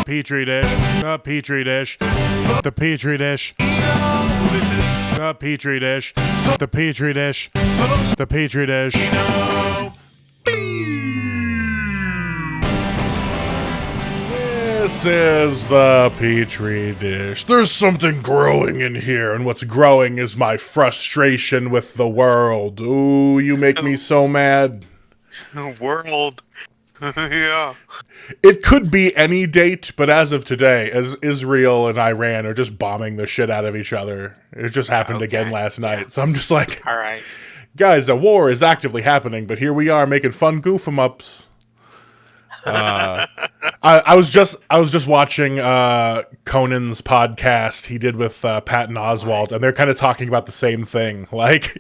Petri dish, the Petri dish, the Petri dish. This is The Petri dish, the Petri dish, the Petri dish. This is the Petri dish. There's something growing in here, and what's growing is my frustration with the world. Ooh, you make me so mad. world. Yeah. It could be any date, but as of today, as Israel and Iran are just bombing the shit out of each other. It just happened again last night. Yeah. So I'm just like, all right, guys, a war is actively happening, but here we are making fun goof-em-ups. I was just watching Conan's podcast he did with Patton Oswalt, and they're kind of talking about the same thing. Like,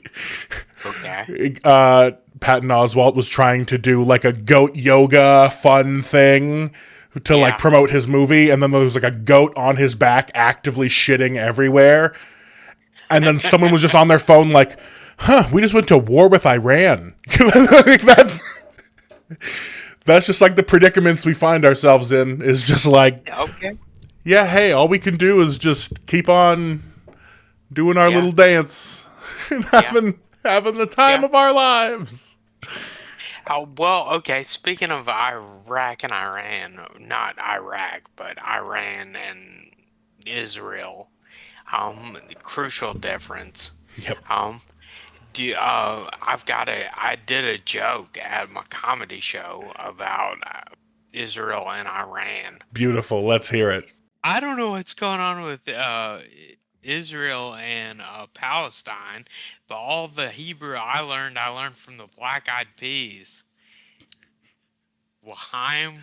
Patton Oswalt was trying to do like a goat yoga fun thing to like promote his movie, and then there was like a goat on his back actively shitting everywhere, and then someone was just on their phone like, we just went to war with Iran. Like, that's just like the predicaments we find ourselves in, is just like, hey, all we can do is just keep on doing our little dance and having the time of our lives. Oh, well, okay, speaking of Iraq and Iran, not Iraq, but Iran and Israel, crucial difference. Yep. I did a joke at my comedy show about Israel and Iran. Beautiful. Let's hear it. I don't know what's going on with Israel and Palestine, but all the Hebrew I learned from the Black Eyed Peas. L'chaim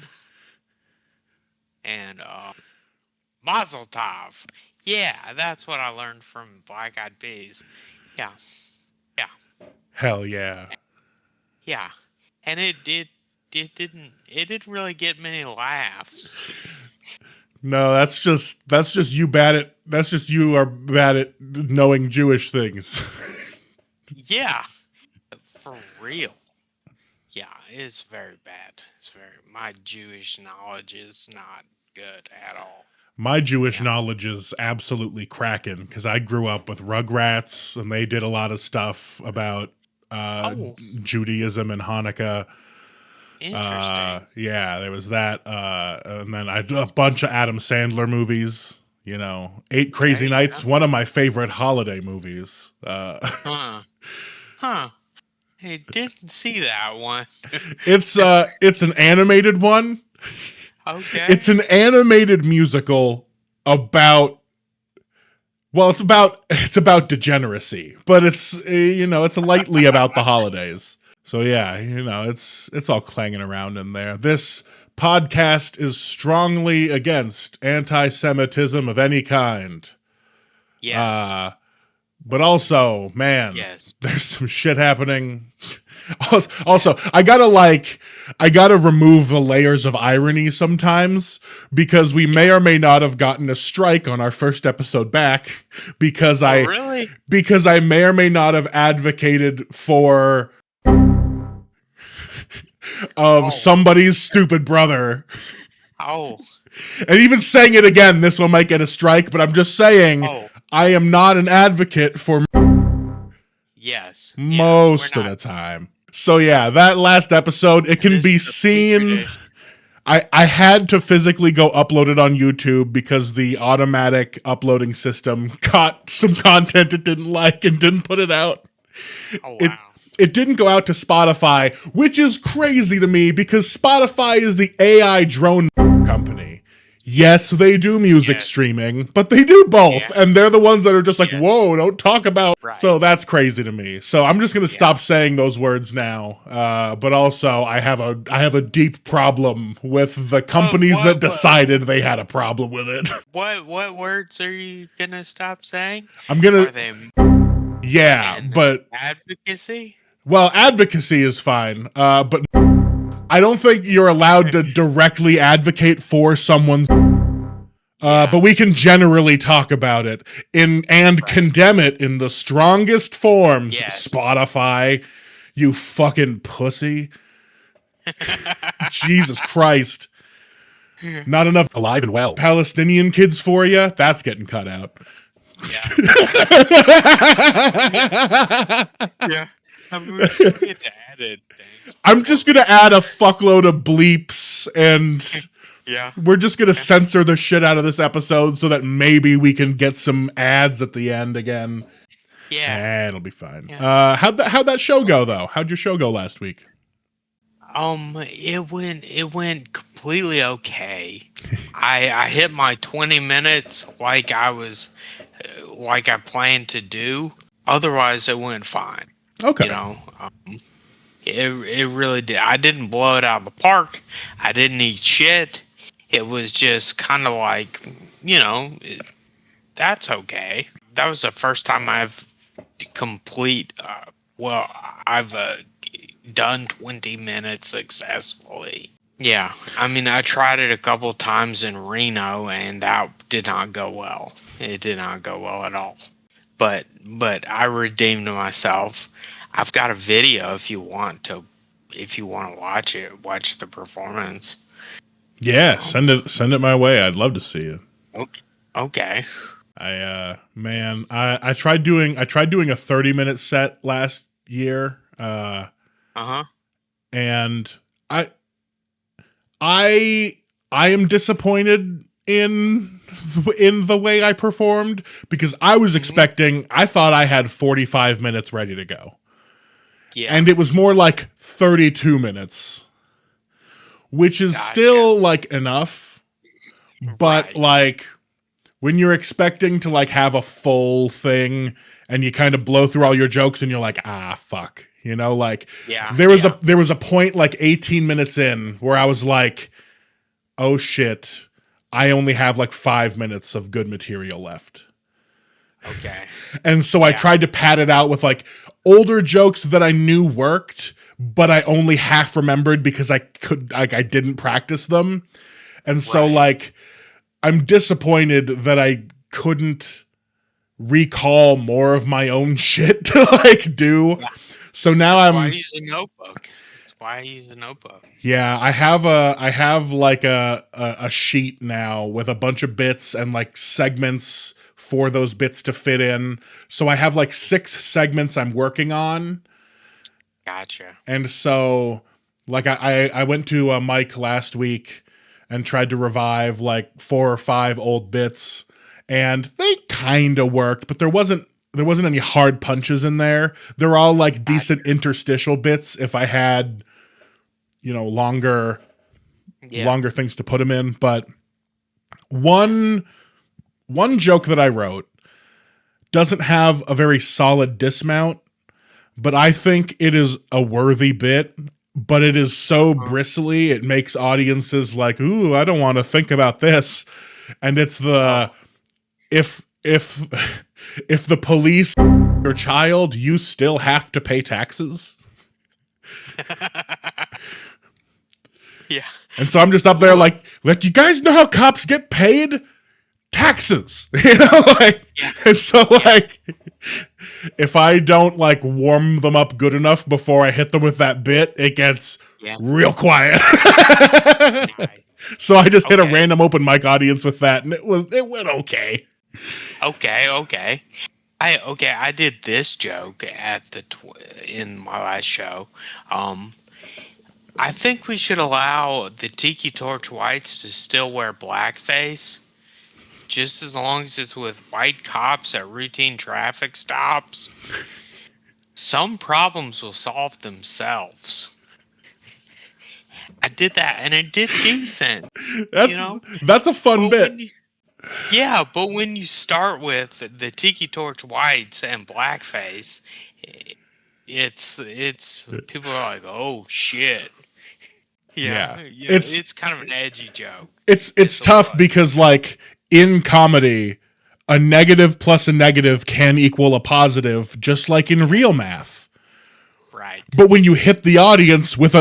and Mazel Tov. Yeah, that's what I learned from Black Eyed Peas. Yeah. Hell yeah. Yeah. And it didn't really get many laughs. No, that's just you you are bad at knowing Jewish things. Yeah. For real. Yeah, it's very bad. My Jewish knowledge is not good at all. My Jewish knowledge is absolutely cracking, because I grew up with Rugrats, and they did a lot of stuff about Judaism and Hanukkah. Interesting. There was that. And then I did a bunch of Adam Sandler movies. 8 Crazy Nights, one of my favorite holiday movies. I didn't see that one. It's an animated one. Okay. It's an animated musical about, well, it's about degeneracy, but it's it's lightly about the holidays. So yeah, it's all clanging around in there. This podcast is strongly against anti-Semitism of any kind. Yes. But also, man, there's some shit happening. Also, I gotta remove the layers of irony sometimes, because we may or may not have gotten a strike on our first episode back, because I may or may not have advocated for somebody's stupid brother. Oh. And even saying it again, this one might get a strike, but I'm just saying, I am not an advocate for most of the time. So yeah, that last episode, it can be seen. I had to physically go upload it on YouTube because the automatic uploading system caught some content it didn't like and didn't put it out. Oh, wow. It didn't go out to Spotify, which is crazy to me, because Spotify is the AI drone company. Yes, they do music streaming, but they do both, and they're the ones that are just like, whoa, don't talk about. Right. So that's crazy to me. So I'm just going to stop saying those words now. But also, I have a deep problem with the companies that decided they had a problem with it. What words are you going to stop saying? I'm going to... Yeah, but... Advocacy? Well, advocacy is fine, but... I don't think you're allowed to directly advocate for someone's, but we can generally talk about it and condemn it in the strongest forms. Yes. Spotify, you fucking pussy. Jesus Christ. Not enough alive and well Palestinian kids for you. That's getting cut out. Yeah. I mean, we should get to add it. I'm just gonna add a fuckload of bleeps, and Yeah. we're just gonna censor the shit out of this episode so that maybe we can get some ads at the end again. Yeah. It'll be fine. Yeah. How'd that show go though? How'd your show go last week? It went completely okay. I hit my 20 minutes like I planned to do. Otherwise, it went fine. Okay. You know, it really did. I didn't blow it out of the park. I didn't eat shit. It was just kind of like, that's okay. That was the first time I've I've done 20 minutes successfully. Yeah, I mean, I tried it a couple times in Reno, and that did not go well. It did not go well at all. But I redeemed myself. I've got a video if you want to watch it, watch the performance. Yeah, send it my way. I'd love to see it. Okay. I tried doing a 30-minute set last year. And I am disappointed in the way I performed, because I was expecting, I thought I had 45 minutes ready to go. Yeah. And it was more like 32 minutes, which is still like enough, but Right. like when you're expecting to like have a full thing and you kind of blow through all your jokes and you're like, fuck, like there was a point like 18 minutes in where I was like, oh shit, I only have like 5 minutes of good material left. Okay. And so I tried to pad it out with like older jokes that I knew worked, but I only half remembered because I didn't practice them. And so like, I'm disappointed that I couldn't recall more of my own shit to like do. Yeah. So now That's why I use a notebook. That's why I use a notebook. Yeah, I have like a sheet now with a bunch of bits and like segments for those bits to fit in. So I have like 6 segments I'm working on. Gotcha. And so like I went to Mike last week and tried to revive like 4 or 5 old bits, and they kind of worked, but there wasn't any hard punches in there. They're all like decent interstitial bits if I had, longer things to put them in. But one joke that I wrote doesn't have a very solid dismount, but I think it is a worthy bit. But it is so bristly, it makes audiences like, ooh, I don't want to think about this. And it's the if the police your child, you still have to pay taxes. Yeah. And so I'm just up there like you guys know how cops get paid? Taxes. And so like if I don't like warm them up good enough before I hit them with that bit, it gets real quiet. Nice. So I just hit a random open mic audience with that, and it went okay. Okay. I did this joke in my last show. I think we should allow the Tiki Torch Whites to still wear blackface, just as long as it's with white cops at routine traffic stops. Some problems will solve themselves. I did that, and it did decent. That's a fun bit. But when you start with the Tiki Torch Whites and blackface, it's people are like, oh shit. Yeah. It's kind of an edgy joke. It's tough because like in comedy, a negative plus a negative can equal a positive, just like in real math. Right. But when you hit the audience with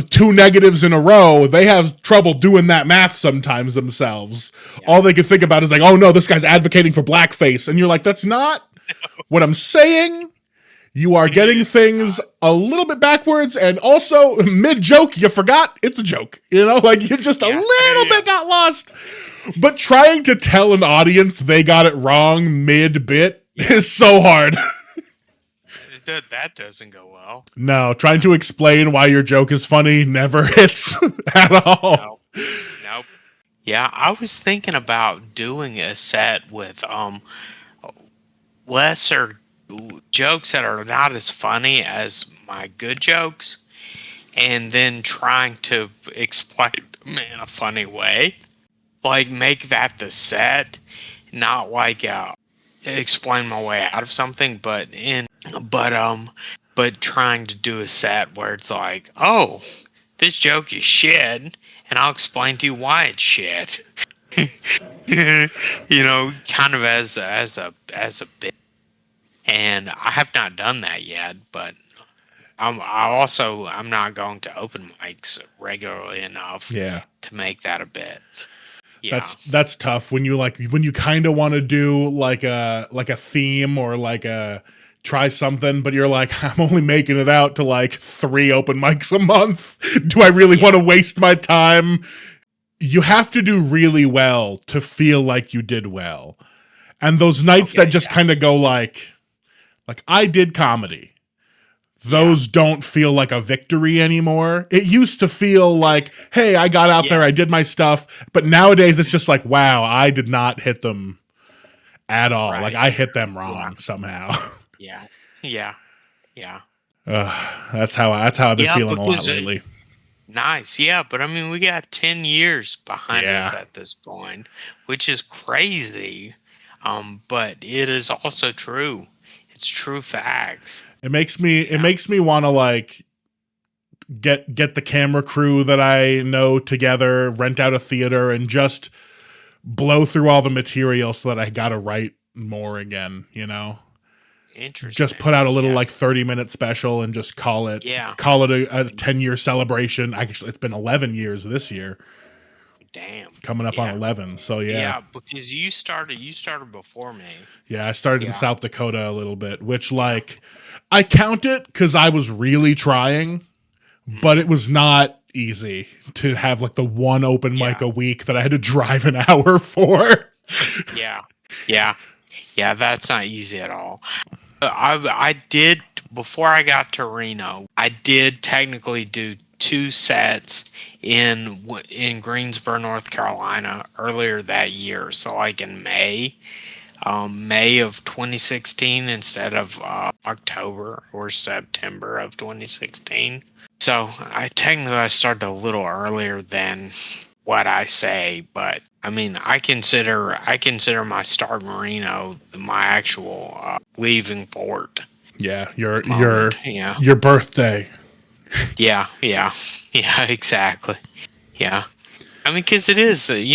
2 negatives in a row, they have trouble doing that math sometimes themselves. Yeah. All they can think about is like, oh no, this guy's advocating for blackface. And you're like, that's not what I'm saying. You are getting things a little bit backwards, and also mid-joke, you forgot it's a joke. You know, like you just a little bit got lost. But trying to tell an audience they got it wrong mid-bit is so hard. That doesn't go well. No, trying to explain why your joke is funny never hits at all. Nope. Yeah, I was thinking about doing a set with lesser jokes that are not as funny as my good jokes, and then trying to explain them in a funny way. Like, make that the set, not like explain my way out of something, but trying to do a set where it's like, oh, this joke is shit, and I'll explain to you why it's shit. You know, kind of as a bit. And I have not done that yet, but I'm not going to open mics regularly enough to make that a bit. Yeah. That's tough when you kind of want to do like a theme or like a try something, but you're like, I'm only making it out to like 3 open mics a month. Do I really want to waste my time? You have to do really well to feel like you did well. And those nights that just kind of go like I did comedy. Those don't feel like a victory anymore. It used to feel like, hey, I got out there, I did my stuff. But nowadays it's just like, wow, I did not hit them at all. Like I hit them wrong somehow. Yeah. That's how I've been feeling a lot lately. Nice. Yeah, but I mean, we got 10 years behind us at this point, which is crazy. But it is also true. It's true facts. It makes me want to like get the camera crew that I know together, rent out a theater, and just blow through all the material so that I got to write more again, you know? Interesting. Just put out a little like 30-minute special and just call it a 10-year celebration. Actually, it's been 11 years this year. Damn. Coming up on 11. So yeah, because you started before me. Yeah, I started in South Dakota a little bit, which like I count it because I was really trying, but it was not easy to have like the one open mic a week that I had to drive an hour for. Yeah, that's not easy at all. I did, before I got to Reno, I did technically do 2 sets in Greensboro, North Carolina earlier that year. So like in May of 2016 instead of October or September of 2016. So I started a little earlier than what I say, but I mean, I consider my start in Reno my actual leaving port. Yeah, your birthday. Yeah, exactly. Yeah. I mean, because it is, it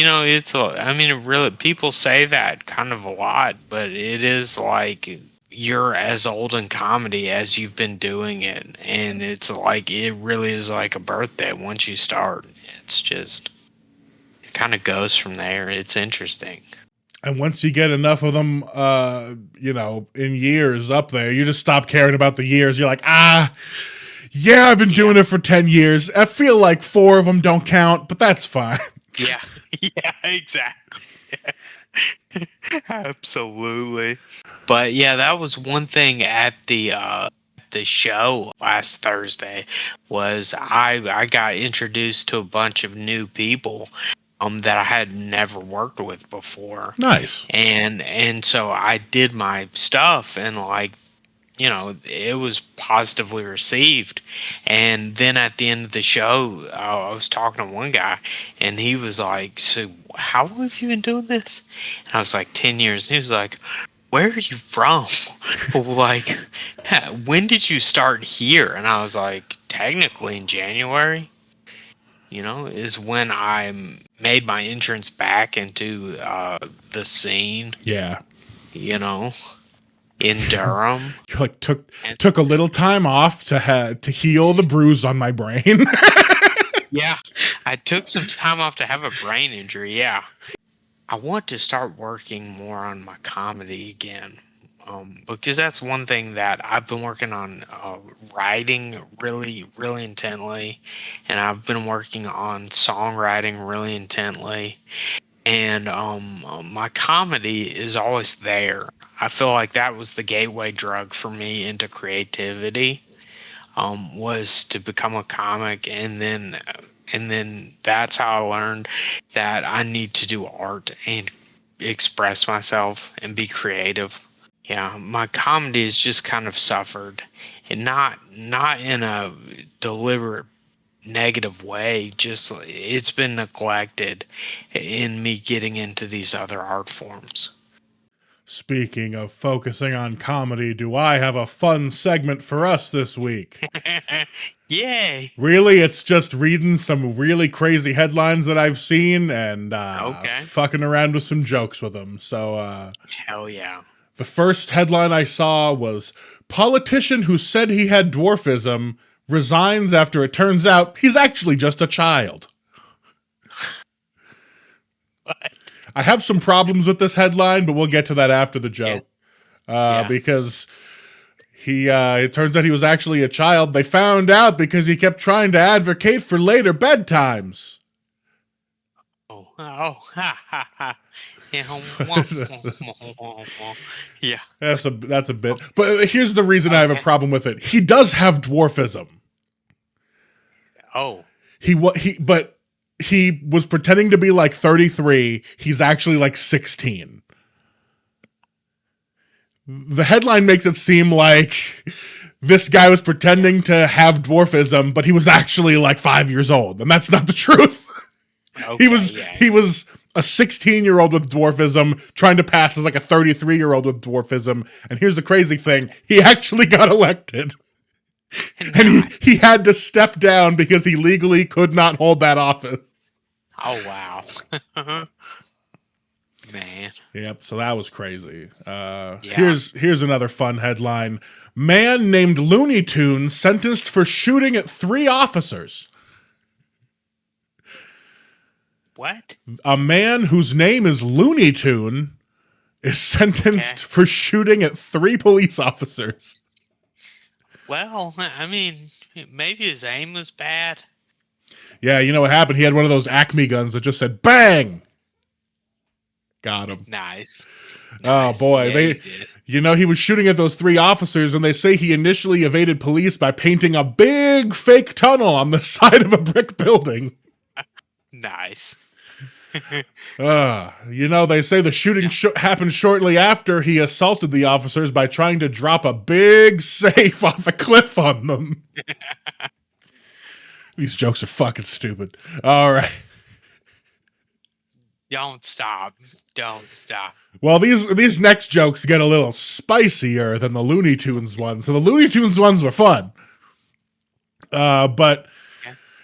really, people say that kind of a lot, but it is like you're as old in comedy as you've been doing it. And it's like, it really is like a birthday once you start. It's just, it kind of goes from there. It's interesting. And once you get enough of them, in years up there, you just stop caring about the years. You're like, yeah, I've been doing it for 10 years. I feel like 4 of them don't count, but that's fine. Yeah, exactly. Absolutely. But yeah, that was one thing at the show last Thursday was I got introduced to a bunch of new people that I had never worked with before. Nice. And so I did my stuff and like, it was positively received. And then at the end of the show, I was talking to one guy, and he was like, so how long have you been doing this? And I was like, 10 years. And he was like, where are you from? Like, when did you start here? And I was like, technically in January, is when I made my entrance back into the scene. Yeah. In Durham. You like took a little time off to heal the bruise on my brain. Yeah. I took some time off to have a brain injury. Yeah. I want to start working more on my comedy again. because that's one thing that I've been working on writing really intently, and I've been working on songwriting really intently, and my comedy is always there. I feel like that was the gateway drug for me into creativity, was to become a comic, and then that's how I learned that I need to do art and express myself and be creative. Yeah, my comedy has just kind of suffered, and not in a deliberate negative way. Just it's been neglected in me getting into these other art forms. Speaking of focusing on comedy, do I have a fun segment for us this week? Yay! Really, it's just reading some really crazy headlines that I've seen and Okay. fucking around with some jokes with them. So, Hell yeah. the first headline I saw was politician who said he had dwarfism resigns after it turns out he's actually just a child. What? I have some problems with this headline, but we'll get to that after the joke. Yeah. Because it turns out he was actually a child. They found out because he kept trying to advocate for later bedtimes. Oh, ha, ha, ha. Yeah. Yeah. That's a bit. But here's the reason I have a problem with it. He does have dwarfism. Oh. But he was pretending to be like 33. He's actually like 16. The headline makes it seem like this guy was pretending to have dwarfism, but he was actually like 5 years old, and that's not the truth. Okay, He was a 16-year-old with dwarfism trying to pass as like a 33-year-old with dwarfism. And here's the crazy thing. He actually got elected. And he had to step down because he legally could not hold that office. Oh, wow. Man. Yep, so that was crazy. Here's another fun headline. Man named Looney Tunes sentenced for shooting at 3 officers. What? A man whose name is Looney Tune is sentenced for shooting at 3 police officers. Well, I mean, maybe his aim was bad. Yeah, you know what happened? He had one of those Acme guns that just said bang. Got him. Nice. Oh boy, he was shooting at those 3 officers, and they say he initially evaded police by painting a big fake tunnel on the side of a brick building. Nice. They say the shooting happened shortly after he assaulted the officers by trying to drop a big safe off a cliff on them. These jokes are fucking stupid. All right. Don't stop. Well, these next jokes get a little spicier than the Looney Tunes ones. So the Looney Tunes ones were fun. But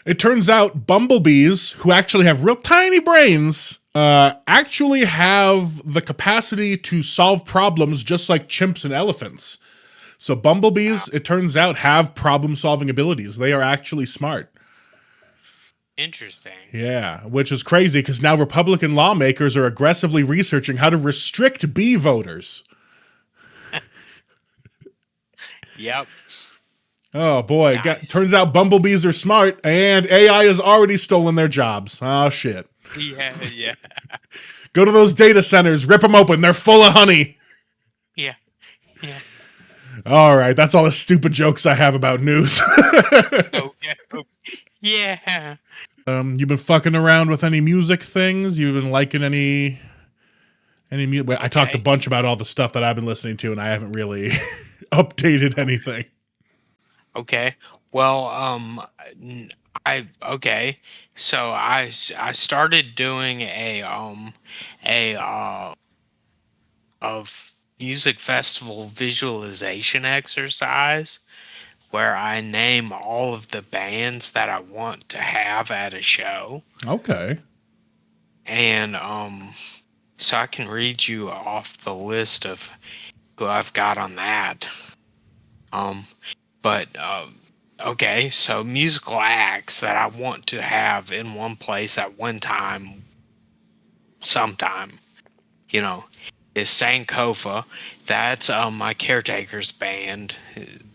it turns out bumblebees, who actually have real tiny brains, actually have the capacity to solve problems just like chimps and elephants. So bumblebees, it turns out, have problem-solving abilities. They are actually smart. Interesting. Yeah, which is crazy because now Republican lawmakers are aggressively researching how to restrict bee voters. Yep. Oh boy, Nice. Turns out bumblebees are smart and AI has already stolen their jobs. Oh shit. Yeah. Go to those data centers, rip them open, they're full of honey. Yeah. All right, that's all the stupid jokes I have about news. Okay. Yeah. You've been fucking around with any music things? You've been liking any music? I talked a bunch about all the stuff that I've been listening to, and I haven't really updated anything. Okay. Well, So I started doing a music festival visualization exercise where I name all of the bands that I want to have at a show. Okay. And so I can read you off the list of who I've got on that. Okay, so musical acts that I want to have in one place at one time, sometime, is Sankofa. That's my caretaker's band.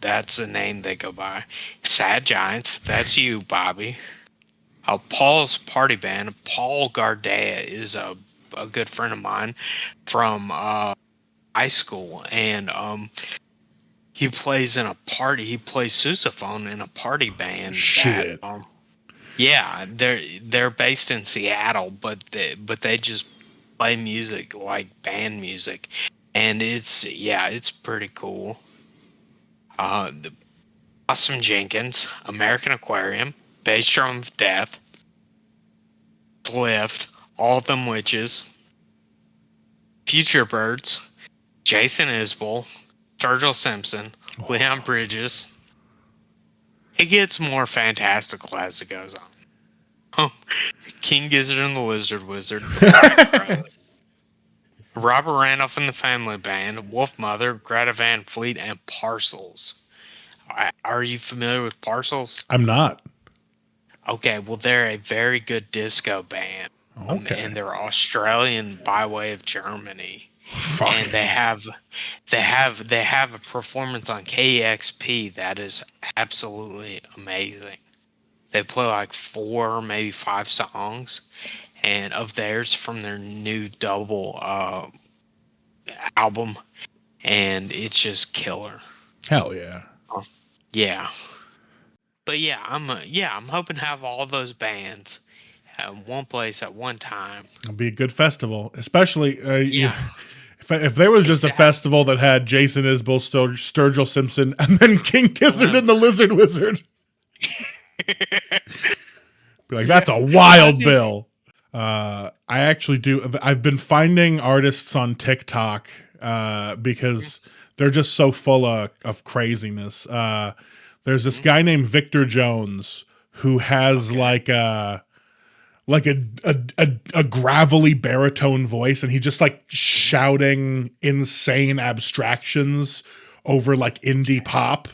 That's the name they go by. Sad Giants. That's you, Bobby. Paul's party band. Paul Gardea is a good friend of mine from high school, and he plays in a party. He plays sousaphone in a party band. Shit. Yeah, they're based in Seattle, but they just play music like band music, and it's pretty cool. The Awesome Jenkins, American Aquarium, Bass Drum of Death, Lift, All of Them Witches, Future Birds, Jason Isbell, Sturgill Simpson, Leon Bridges. It gets more fantastical as it goes on. King Gizzard and the Lizard Wizard, Robert Randolph and the Family Band, Wolf Mother, Greta Van Fleet, and Parcels. Are you familiar with Parcels? I'm not. Okay, well, they're a very good disco band. Okay. And they're Australian by way of Germany. Fuck. And they have a performance on KEXP that is absolutely amazing. They play like 4, maybe 5 songs, and of theirs from their new double album, and it's just killer. Hell yeah. Yeah, but yeah, I'm hoping to have all those bands at one place at one time. It'll be a good festival, especially Yeah. If there was just a festival that had Jason Isbell, Sturgill Simpson, and then King Gizzard and the Lizard Wizard. Be like, that's a wild bill. I actually do. I've been finding artists on TikTok because they're just so full of craziness. There's this guy named Victor Jones who has like a gravelly baritone voice, and he just like shouting insane abstractions over like indie pop.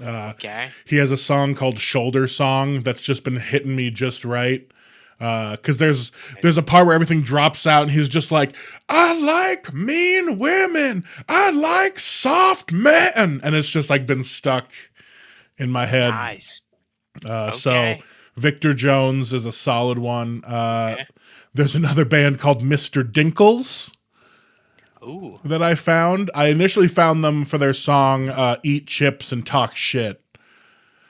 Okay. He has a song called Shoulder Song that's just been hitting me just right. Cause there's a part where everything drops out and he's just like, I like mean women. I like soft men. And it's just like been stuck in my head. Nice. So Victor Jones is a solid one. There's another band called Mr. Dinkles. Ooh. That I found. I initially found them for their song Eat Chips and Talk Shit.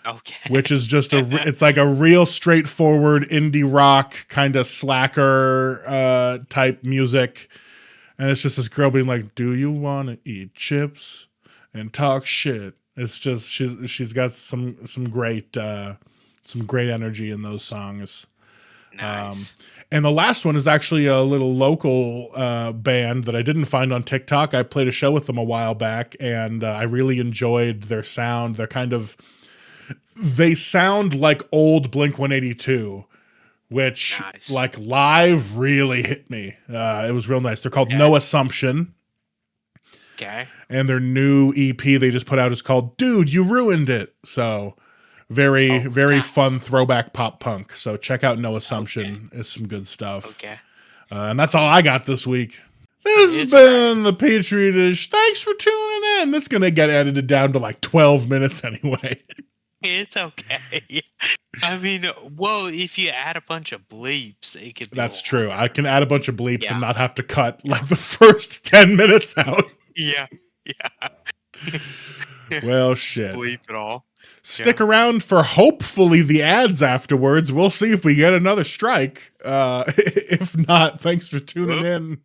Okay. Which is just it's like a real straightforward indie rock kind of slacker type music. And it's just this girl being like, do you want to eat chips and talk shit? It's just, she's got some great energy in those songs. Nice. And the last one is actually a little local band that I didn't find on TikTok. I played a show with them a while back, and I really enjoyed their sound. They sound like old Blink-182, which like live really hit me. It was real nice. They're called No Assumption. Okay. And their new EP they just put out is called Dude, You Ruined It. So very fun throwback pop punk. So check out No Assumption. It's some good stuff. Okay. And that's all I got this week. This has been the Petri Dish. Thanks for tuning in. That's going to get edited down to like 12 minutes anyway. It's okay. I mean, well, if you add a bunch of bleeps, it could be. That's true. I can add a bunch of bleeps and not have to cut like the first 10 minutes out. Yeah. Well, shit. Bleep it all. Stick around for hopefully the ads afterwards. We'll see if we get another strike. If not, thanks for tuning in.